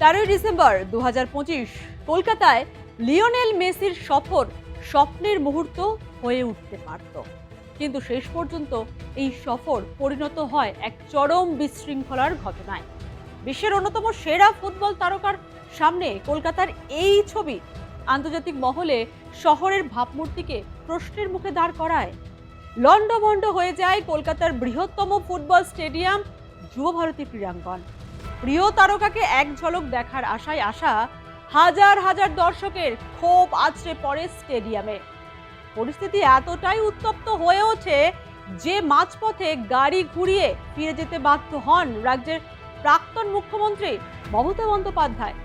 13ই December 2025 কলকাতায় Lionel মেসির সফর স্বপ্নের মুহূর্ত হয়ে উঠতে পারত, কিন্তু শেষ পর্যন্ত এই সফর পরিণত হয় এক চরম বিশৃঙ্খলার ঘটনায়। বিশ্বের অন্যতম সেরা ফুটবল তারকার সামনে কলকাতার এই ছবি আন্তর্জাতিক মহলে শহরের ভাবমূর্তিকে প্রশ্নের মুখে দাঁড় করায়। লন্ডভন্ড হয়ে যায় কলকাতার বৃহত্তম ফুটবল স্টেডিয়াম যুবভারতী ক্রীড়াঙ্গন। প্রিয় তারকাকে এক ঝলক দেখার আশায় আসা হাজার হাজার দর্শকের ক্ষোভ আছড়ে পড়ে স্টেডিয়ামে। পরিস্থিতি এতটাই উত্তপ্ত হয়ে ওঠে যে মাঝপথে গাড়ি ঘুরিয়ে ফিরে যেতে বাধ্য হন রাজ্যের প্রাক্তন মুখ্যমন্ত্রী মমতা বন্দ্যোপাধ্যায়।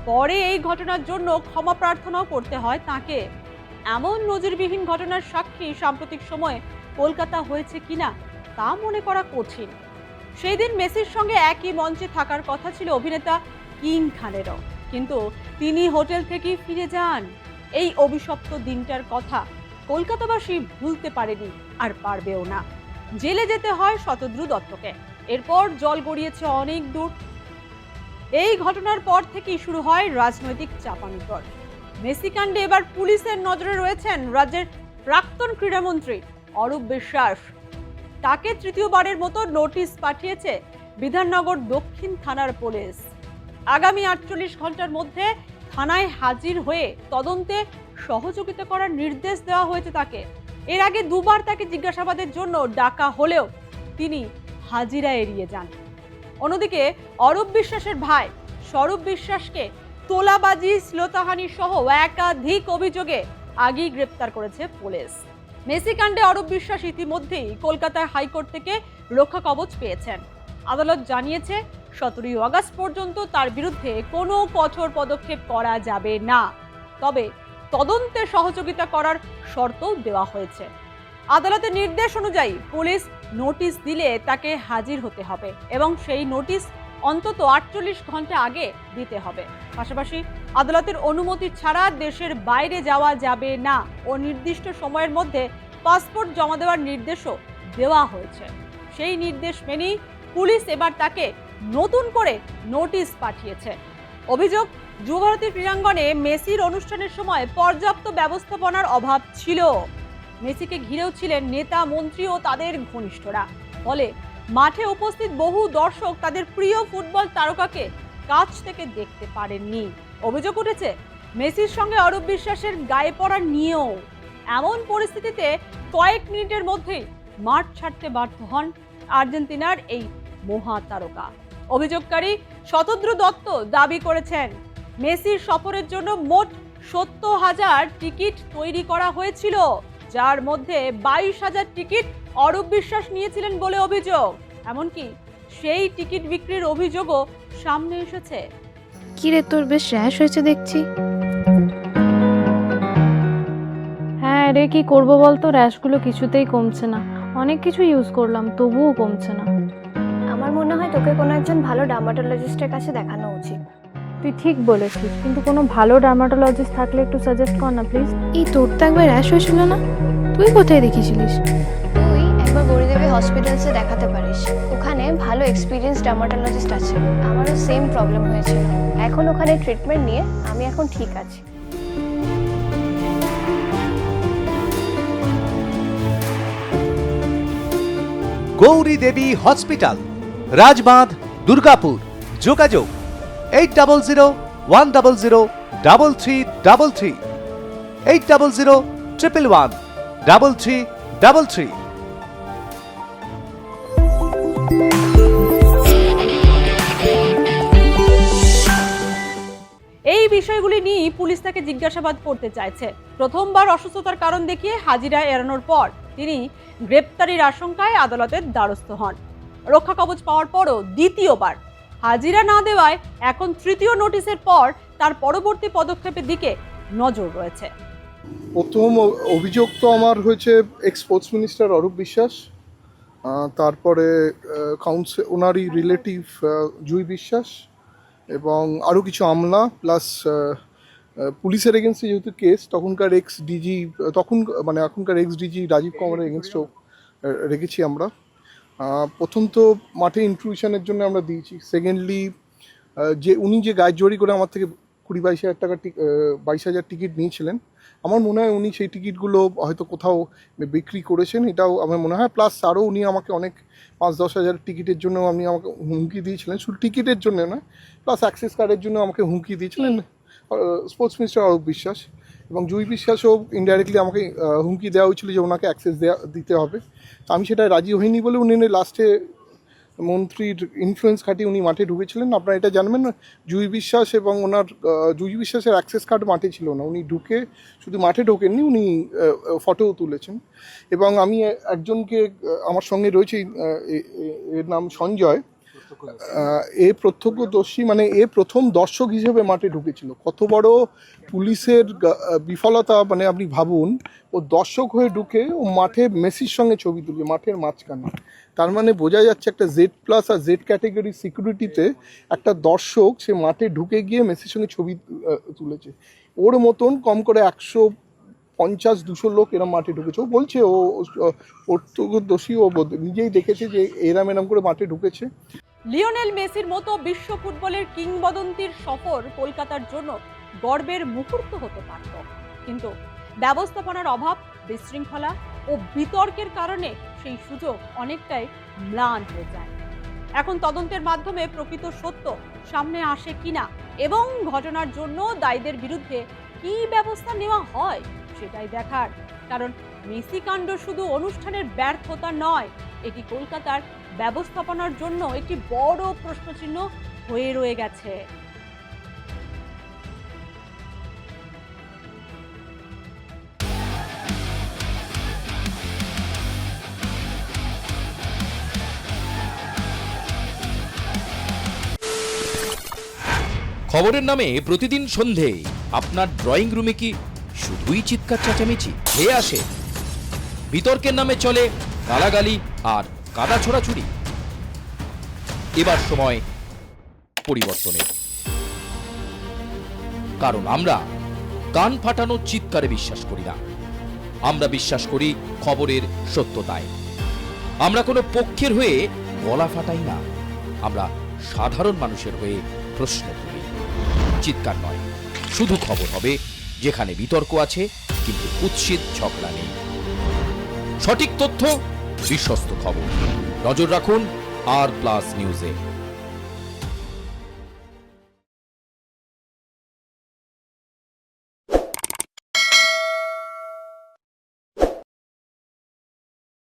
পরে এই ঘটনার জন্য ক্ষমা প্রার্থনাও করতে হয় তাকে। এমন নজিরবিহীন ঘটনার সাক্ষী সাম্প্রতিক সময়ে কলকাতা হয়েছে কিনা তা মনে করা কঠিন। সেই দিন মেসির সঙ্গে একই মঞ্চে থাকার কথা ছিল অভিনেতা কিং খানেরও, কিন্তু তিনি হোটেল থেকেই ফিরে যান। এই অভিশপ্ত দিনটার কথা কলকাতাবাসী ভুলতে পারেনি, আর পারবেও না। জেলে যেতে হয় শতদ্রু দত্তকে, এরপর জল গড়িয়েছে অনেক দূর। এই ঘটনার পর থেকেই শুরু হয় রাজনৈতিক চাপানুতর। মেসি কাণ্ডে এবার পুলিশের নজরে রয়েছেন রাজ্যের প্রাক্তন ক্রীড়ামন্ত্রী অরূপ বিশ্বাস। তাকে তৃতীয়বারের মতো নোটিশ পাঠিয়েছে বিধাননগর দক্ষিণ থানার পুলিশ। আগামী 48 ঘন্টার মধ্যে থানায় হাজির হয়ে তদন্তে সহযোগিতা করার নির্দেশ দেওয়া হয়েছে তাকে। এর আগে দুবার তাকে জিজ্ঞাসাবাদের জন্য ডাকা হলেও তিনি হাজিরা এড়িয়ে যান। অন্যদিকে অরূপ বিশ্বাসের ভাই স্বরূপ বিশ্বাসকে তোলাবাজি, শ্লীলতাহানি সহ একাধিক অভিযোগে আগেই গ্রেপ্তার করেছে পুলিশ। মেসি কাণ্ডে অরূপ বিশ্বাস ইতিমধ্যেই কলকাতার হাইকোর্ট থেকে রক্ষা কবচ পেয়েছেন। আদালত জানিয়েছে 17ই আগস্ট পর্যন্ত তার বিরুদ্ধে কোনো কঠোর পদক্ষেপ করা যাবে না, তবে তদন্তে সহযোগিতা করার শর্তও দেওয়া হয়েছে। আদালতের নির্দেশ অনুযায়ী পুলিশ নোটিশ দিলে তাকে হাজির হতে হবে এবং সেই নোটিশ অন্তত 48 ঘন্টা আগে দিতে হবে। পাশাপাশি আদালতের অনুমতি ছাড়া দেশের বাইরে যাওয়া যাবে না ও নির্দিষ্ট সময়ের মধ্যে পাসপোর্ট জমা দেওয়ার নির্দেশও দেওয়া হয়েছে। সেই নির্দেশ মেনেই পুলিশ এবার তাকে নতুন করে নোটিশ পাঠিয়েছে। অভিযোগ, যুবভারতী ক্রীড়াঙ্গনে মেসির অনুষ্ঠানের সময় পর্যাপ্ত ব্যবস্থাপনার অভাব ছিল। মেসিকে ঘিরেও ছিলেন নেতা, মন্ত্রী ও তাদের ঘনিষ্ঠরা। ফলে মাঠে উপস্থিত বহু দর্শক তাদের প্রিয় ফুটবল তারকাকে কাছ থেকে দেখতে পারেননি। অভিযোগ উঠেছে মেসির সঙ্গে অরূপ বিশ্বাসের গায়ে পড়া নিয়েও। এমন পরিস্থিতিতে কয়েক মিনিটের মধ্যেই মাঠ ছাড়তে বাধ্য হন আর্জেন্টিনার এই মহা তারকা। অভিযোগকারী শতদ্রু দত্ত দাবি করেছেন মেসির সফরের জন্য মোট 70,000 টিকিট তৈরি করা হয়েছিল, যার মধ্যে 22,000 টিকিট অরূপ বিশ্বাস নিয়েছিলেন বলে অভিযোগ। এমনকি সেই টিকিট বিক্রির অভিযোগও সামনে এসেছে। কি রে, তোর বেশ র্যাশ হয়েছে দেখছি। হ্যাঁ রে, কি করবো বলতো, র্যাশগুলো কিছুতেই কমছে না। অনেক কিছু ইউজ করলাম তবুও কমছে না। আমার মনে হয় তোকে কোনো একজন ভালো ডার্মাটোলজিস্টের কাছে দেখানো উচিত। তুই ঠিক বলেছিস, কিন্তু কোনো ভালো ডার্মাটোলজিস্ট থাকলে একটু সাজেস্ট কর না প্লিজ। এই তোর তো একবার র্যাশ হয়েছিল না? তুই কোথায় দেখিয়েছিলিস? তুই একবার গৌরীদেবী হসপিটালসে দেখাতে পারিস, ওখানে ভালো এক্সপিরিয়েন্স ডার্মাটোলজিস্ট আছে। আমারও সেম প্রবলেম হয়েছিল, এখন ওখানে ট্রিটমেন্ট নিয়ে আমি এখন ঠিক আছি। গৌরী দেবী হসপিটাল, রাজবাঁধ, দুর্গাপুর। যোগাযোগ 8001003333, 8001113333। এই বিষয়গুলি নিয়ে পুলিশ তাকে জিজ্ঞাসাবাদ করতে চাইছে। প্রথমবার অসুস্থতার কারণ দেখিয়ে হাজিরা এড়ানোর পর তিনি গ্রেপ্তারির আশঙ্কায় আদালতের দ্বারস্থ হন। রক্ষা কবচ পাওয়ার পরও দ্বিতীয়বার হাজিরা না দেওয়ায় এখন তৃতীয় নোটিশের পর তার পরবর্তী পদক্ষেপের দিকে নজর রয়েছে। প্রথম অভিযোগ তো আমার হয়েছে x sports minister Arup Biswas, তারপরে ওনারই রিলেটিভ জুই বিশ্বাস এবং আরও কিছু আমলা, প্লাস পুলিশের এগেনস্টে যেহেতু কেস, এখনকার এক্স ডিজি রাজীব কুমারের এগেনস্টও রেখেছি আমরা। প্রথম তো মাঠে ইন্ট্রুশনের জন্য আমরা দিয়েছি। সেকেন্ডলি যে উনি যে গায়ের জোরি করে আমার থেকে 20-22 হাজার টাকা 22,000 টিকিট নিয়েছিলেন, আমার মনে হয় উনি সেই টিকিটগুলো হয়তো কোথাও বিক্রি করেছেন, এটাও আমার মনে হয়। প্লাস আরও উনি আমাকে অনেক 5-10 হাজার টিকিটের জন্য আমাকে হুমকি দিয়েছিলেন, শুধু টিকিটের জন্য নয়, প্লাস অ্যাক্সেস কার্ডের জন্য আমাকে হুমকি দিয়েছিলেন স্পোর্টস মিনিস্টার অরূপ বিশ্বাস, এবং জুই বিশ্বাসও ইনডাইরেক্টলি আমাকে হুমকি দেওয়া হয়েছিল যে ওনাকে অ্যাক্সেস দিতে হবে। তো আমি সেটা রাজি হইনি বলে উনি লাস্টে মন্ত্রীর ইনফ্লুয়েন্স খাটিয়ে উনি মাঠে ঢুকেছিলেন। আপনারা এটা জানবেন না, জুই বিশ্বাস এবং ওনার জুই বিশ্বাসের অ্যাক্সেস কার্ড মাঠে ছিল না, উনি ঢুকে শুধু মাঠে ঢোকেননি, উনি ফটোও তুলেছেন। এবং আমি একজনকে আমার সঙ্গে রয়েছে, এর নাম সঞ্জয়, এ প্রত্যক্ষদর্শী, মানে এ প্রথম দর্শক হিসেবে মাঠে ঢুকেছিল। কত বড় পুলিশের বিফলতা, মানে আপনি ভাবুন, ও দর্শক হয়ে ঢুকে ও মাঠে মেসির সঙ্গে ছবি তুলছে মাঠের মাঝখানে। তার মানে বোঝা যাচ্ছে একটা Z+ আর Z ক্যাটাগরি সিকিউরিটিতে একটা দর্শক সে মাঠে ঢুকে গিয়ে মেসির সঙ্গে ছবি তুলেছে। ওর মতন কম করে 150-200 লোক এরম মাঠে ঢুকেছে। ও বলছে ও প্রত্যক্ষদর্শী, ও নিজেই দেখেছে যে এরম করে মাঠে ঢুকেছে। লিওনেল মেসির মতো বিশ্ব ফুটবলের কিংবদন্তির সফর কলকাতার জন্য গর্বের মুহূর্ত হতে পারত, কিন্তু ব্যবস্থাপনার অভাব, বিশৃঙ্খলা ও বিতর্কের কারণে সেই সুযোগ অনেকটাই ম্লান হয়ে যায়। এখন তদন্তের মাধ্যমে প্রকৃত সত্য সামনে আসে কিনা এবং ঘটনার জন্য দায়ীদের বিরুদ্ধে কী ব্যবস্থা নেওয়া হয় সেটাই দেখার। কারণ মেসি কাণ্ড শুধু অনুষ্ঠানের ব্যর্থতা নয়, এটি কলকাতার ব্যবস্থাপনার জন্য একটি বড় প্রশ্নচিহ্ন হয়ে রয়ে গেছে। খবরের নামে প্রতিদিন সন্ধে আপনার ড্রয়িং রুমে কি শুধুই চিৎকার চেঁচামেচি খেয়ে আসে? বিতর্কের নামে চলে গালাগালি আর কাদা ছোড়াছুড়ি। এবার সময় পরিবর্তনের, কারণ আমরা কান ফাটানো চিৎকারে বিশ্বাস করি না, আমরা বিশ্বাস করি খবরের সত্যতায়। আমরা কোনো পক্ষের হয়ে গলা ফাটাই না, আমরা সাধারণ মানুষের হয়ে প্রশ্ন তুলি। চিৎকার নয়, শুধু খবর হবে যেখানে বিতর্ক আছে কিন্তু কুৎসিত ঝগড়া নেই। সঠিক তথ্য, বিশ্বস্ত খবর। নজর রাখুন R+ নিউজে।